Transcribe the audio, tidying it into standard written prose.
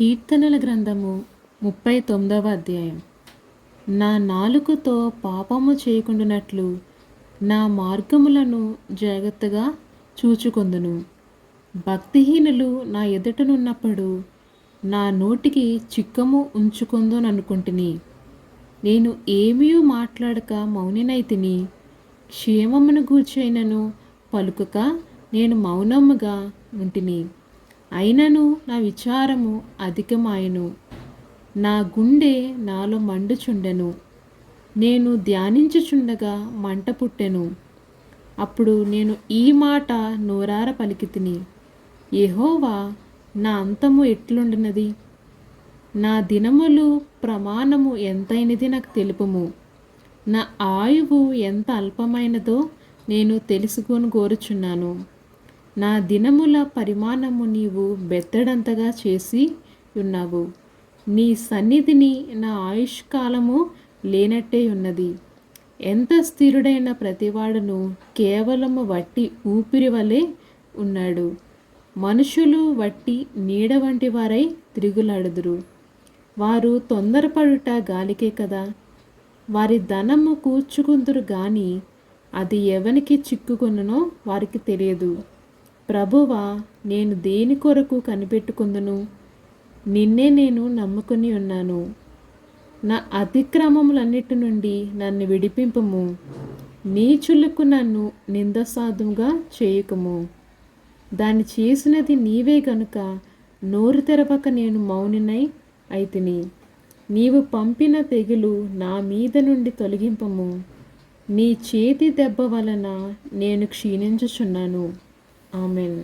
కీర్తనల గ్రంథము 39వ అధ్యాయం. నా నాలుకతో పాపము చేయకుండానట్లు నా మార్గములను జాగ్రత్తగా చూచుకొందును. భక్తిహీనులు నా ఎదుటనున్నప్పుడు నా నోటికి చిక్కము ఉంచుకొందుననుకుంటుని. నేను ఏమీ మాట్లాడక మౌనినైతిని. క్షేమమును గూర్చైనను పలుకక నేను మౌనముగా ఉంటిని. అయినను నా విచారము అధికమాయెను, నా గుండె నాలో మండుచుండెను. నేను ధ్యానించుచుండగా మంట పుట్టెను. అప్పుడు నేను ఈ మాట నోరార పలికితిని: యెహోవా, నా అంతము ఎట్లుండునది? నా దినములు ప్రమాణము ఎంతైనది నాకు తెలుపుము. నా ఆయువు ఎంత అల్పమైనదో నేను తెలుసుకొనగోరుచున్నాను. నా దినముల పరిమాణము నీవు బెత్తడంతగా చేసి ఉన్నావు. నీ సన్నిధిని నా ఆయుష్కాలము లేనట్టే ఉన్నది. ఎంత స్థిరుడైన ప్రతివాడును కేవలము వట్టి ఊపిరి వలె ఉన్నాడు. మనుషులు వట్టి నీడ వంటి వారై తిరుగులాడుదురు. వారు తొందరపడుట గాలికే కదా. వారి ధనము కూర్చుకుందురు గాని అది ఎవనికి చిక్కుకొనునో వారికి తెలియదు. ప్రభువా, నేను దేని కొరకు కనిపెట్టుకుందును? నిన్నే నేను నమ్ముకుని ఉన్నాను. నా అతిక్రమములన్నిటి నుండి నన్ను విడిపింపుము. నీచులకు నన్ను నిందసాధువుగా చేయకుము. దాన్ని చేసినది నీవే గనుక నోరు తెరవక నేను మౌనినై అయితిని. నీవు పంపిన తెగులు నా మీద నుండి తొలగింపము. నీ చేతి దెబ్బ వలన నేను క్షీణించుచున్నాను. ఆమెన్.